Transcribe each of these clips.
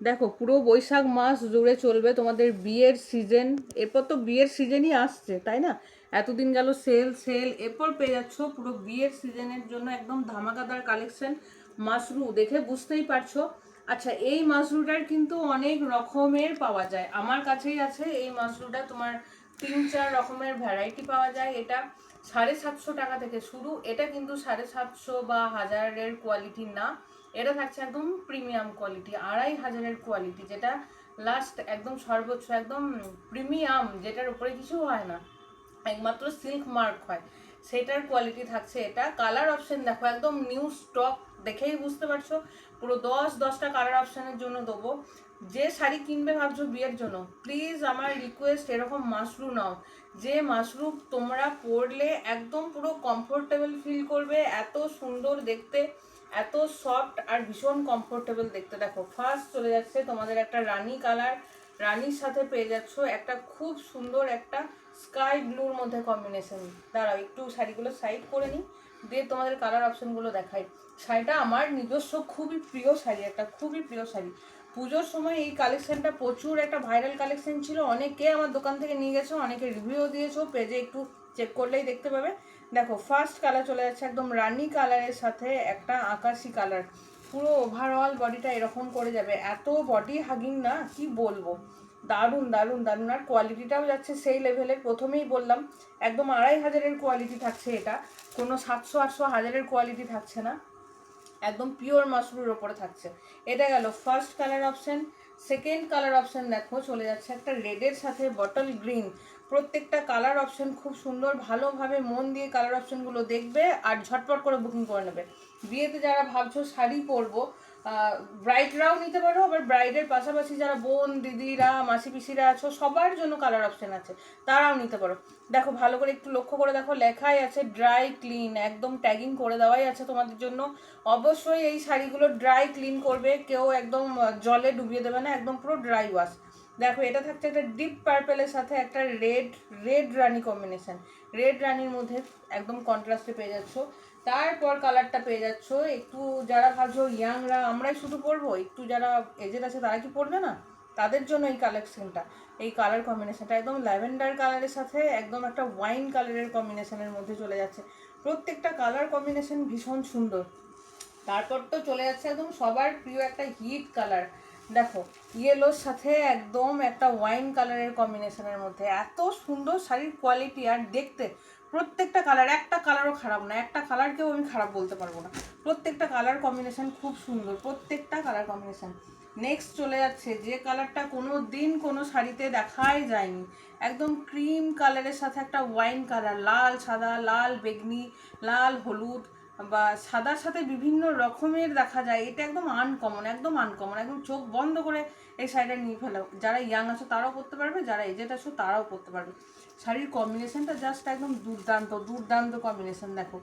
দেখো পুরো বৈশাখ মাস জুড়ে চলবে তোমাদের বিয়ের সিজন। এরপর তো বিয়ের সিজনই আসছে, তাই না? এতদিন গেল সেল সেল, এরপর পেয়ে যাচ্ছ পুরো বিয়ের সিজনের জন্য একদম ধামাকাদার কালেকশন। মাশরু দেখে বুঝতেই পারছো। আচ্ছা, এই মাশরুটার কিন্তু অনেক রকমের পাওয়া যায়, আমার কাছেই আছে এই মাশরুটা। তোমার 3-4 রকমের ভ্যারাইটি পাওয়া যায়। এটা 750 টাকা থেকে শুরু। এটা কিন্তু 750 বা 1000-এর কোয়ালিটি না, এটা থাকছে একদম প্রিমিয়াম কোয়ালিটি, 2500-এর কোয়ালিটি, যেটা লাস্ট একদম সর্বোচ্চ একদম প্রিমিয়াম, যেটার উপরে কিছু হয় না, একমাত্র সিল্ক মার্ক হয়, সেটার কোয়ালিটি থাকছে এটা। কালার অপশন দেখো, একদম নিউ স্টক, দেখেই বুঝতে পারছো। পুরো 10-10টা কালার অপশনের জন্য দেবো। যে শাড়ি কিনবে ভাবছো বিয়ের জন্য, প্লিজ আমার রিকোয়েস্ট, এরকম মাশরু নাও। যে মাশরু তোমরা পরলে একদম পুরো কমফোর্টেবল ফিল করবে, এত সুন্দর দেখতে, এত সফট আর ভীষণ কমফোর্টেবল দেখতে। দেখো ফার্স্ট চলে যাচ্ছে তোমাদের একটা রানী কালার, রানীর সাথে পেয়ে যাচ্ছ একটা খুব সুন্দর একটা স্কাই ব্লুর মধ্যে কম্বিনেশন। দাঁড়াও একটু শাড়িগুলো সাইড করে নিই, দিয়ে তোমাদের কালার অপশনগুলো দেখাই। শাড়িটা আমার নিজস্ব খুবই প্রিয় শাড়ি, একটা খুবই প্রিয় শাড়ি। পুজোর সময় এই কালেকশনটা প্রচুর একটা ভাইরাল কালেকশন ছিল, অনেকে আমার দোকান থেকে নিয়ে গেছো, অনেকে রিভিউ দিয়েছো, পেজে একটু চেক করলেই দেখতে পাবে। দেখো ফার্স্ট কালার চলে যাচ্ছে একদম রানী কালারের সাথে একটা আকাশি কালার, পুরো ওভারঅল বডিটা এরকম করে যাবে, এত বডি হাগিং না কি বলবো, দারুণ দারুণ দারুণ। আর কোয়ালিটিটাও যাচ্ছে সেই লেভেলের, প্রথমেই বললাম একদম 2500-এর কোয়ালিটি থাকছে এটা, কোনো 700-800-1000-এর কোয়ালিটি থাকছে না, একদম পিওর মাশরুর ওপরে থাকছে। এটা গেল first colour option. Second colour option দেখো চলে যাচ্ছে একটা রেডের সাথে বটল গ্রিন। প্রত্যেকটা কালার অপশন খুব সুন্দর, ভালোভাবে মন দিয়ে কালার অপশনগুলো দেখবে আর ঝটপট করে বুকিং করে নেবে। বিয়েতে যারা ভাবছো শাড়ি পরবো, ব্রাইডরাও নিতে পারো, আবার ব্রাইডের পাশাপাশি যারা বোন দিদিরা মাসি পিসিরা আছো সবার জন্য কালার অপশন আছে, তারাও নিতে পারো। দেখো ভালো করে একটু লক্ষ্য করে দেখো, লেখাই আছে ড্রাই ক্লিন, একদম ট্যাগিং করে দেওয়াই আছে তোমাদের জন্য। অবশ্যই এই শাড়িগুলো ড্রাই ক্লিন করবে, কেউ একদম জলে ডুবিয়ে দেবে না, একদম পুরো ড্রাই ওয়াশ। দেখো এটা থাকছে একটা ডিপ পার্পেলের সাথে একটা রেড, রেড রানি কম্বিনেশন, রেড রানির মধ্যে একদম কন্ট্রাস্টে পেয়ে যাচ্ছ। তারপর কালারটা পেয়ে যাচ্ছ একটু, যারা ভাবছো ইয়াংরা আমরাই শুধু পরবো, একটু যারা এজেড আছে তারা কি পরবে না, তাদের জন্য এই কালেকশনটা, এই কালার কম্বিনেশনটা একদম ল্যাভেন্ডার কালারের সাথে একদম একটা ওয়াইন কালারের কম্বিনেশনের মধ্যে চলে যাচ্ছে। প্রত্যেকটা কালার কম্বিনেশন ভীষণ সুন্দর। তারপর তো চলে যাচ্ছে একদম সবার প্রিয় একটা হিট কালার। দেখো ইয়েলোর সাথে একদম একটা ওয়াইন কালারের কম্বিনেশনের মধ্যে, এত সুন্দর শাড়ির কোয়ালিটি আর দেখতে। প্রত্যেকটা কালার, একটা কালারও খারাপ না, একটা কালারকেও আমি খারাপ বলতে পারবো না। প্রত্যেকটা কালার কম্বিনেশন খুব সুন্দর, প্রত্যেকটা কালার কম্বিনেশন। নেক্সট চলে যাচ্ছে যে কালারটা কোনো দিন কোনো শাড়িতে দেখাই যায়নি, একদম ক্রিম কালারের সাথে একটা ওয়াইন কালার, লাল সাদা, লাল বেগনি, লাল হলুদ বা সাদার সাথে বিভিন্ন রকমের দেখা যায়। এটা একদম আনকমন, একদম আনকমন, একদম চোখ বন্ধ করে এই শাড়িটা নিয়ে ফেলো। যারা ইয়াং আছো তারাও পরতে পারবে, যারা এজেড আছো তারাও পরতে পারবে। শাড়ির কম্বিনেশনটা জাস্ট একদম দুর্দান্ত, দুর্দান্ত কম্বিনেশন। দেখো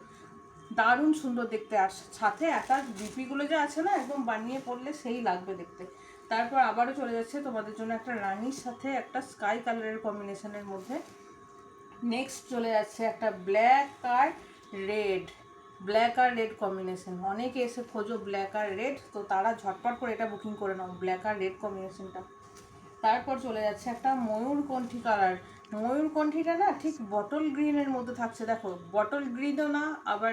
দারুণ সুন্দর দেখতে, আর সাথে একটা বিপিগুলো যে আছে না, একদম বানিয়ে পরলে সেই লাগবে দেখতে। তারপর আবারও চলে যাচ্ছে তোমাদের জন্য একটা রানির সাথে একটা স্কাই কালারের কম্বিনেশনের মধ্যে। নেক্সট চলে যাচ্ছে একটা ব্ল্যাক আর রেড, ব্ল্যাক আর রেড কম্বিনেশন। অনেকে এসে খোঁজো ব্ল্যাক আর রেড, তো তারা ঝটপট করে এটা বুকিং করে নাও, ব্ল্যাক আর রেড কম্বিনেশনটা। তারপর চলে যাচ্ছে একটা ময়ূরকণ্ঠী কালার। ময়ূরকণ্ঠীটা না ঠিক বটল গ্রিনের মধ্যে থাকছে, দেখো বটল গ্রিনও না, আবার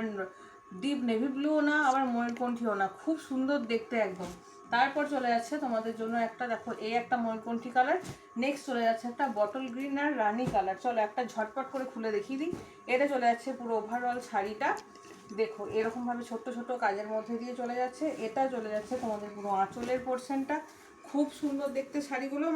ডিপ নেভি ব্লুও না, আবার ময়ূরকণ্ঠীও না, খুব সুন্দর দেখতে একদম। তারপর চলে যাচ্ছে তোমাদের জন্য একটা, দেখো এই একটা ময়ূরকণ্ঠী কালার। নেক্সট চলে যাচ্ছে একটা বটল গ্রিন আর রানী কালার। চলো একটা ঝটপট করে খুলে দেখিয়ে দিই। এটা চলে যাচ্ছে পুরো ওভারঅল শাড়িটা, দেখো এরকমভাবে ছোট্ট ছোট্ট কাজের মধ্যে দিয়ে চলে যাচ্ছে। এটা চলে যাচ্ছে তোমাদের পুরো আঁচলের পোর্শনটা, খুব সুন্দর দেখতে শাড়িগুলো।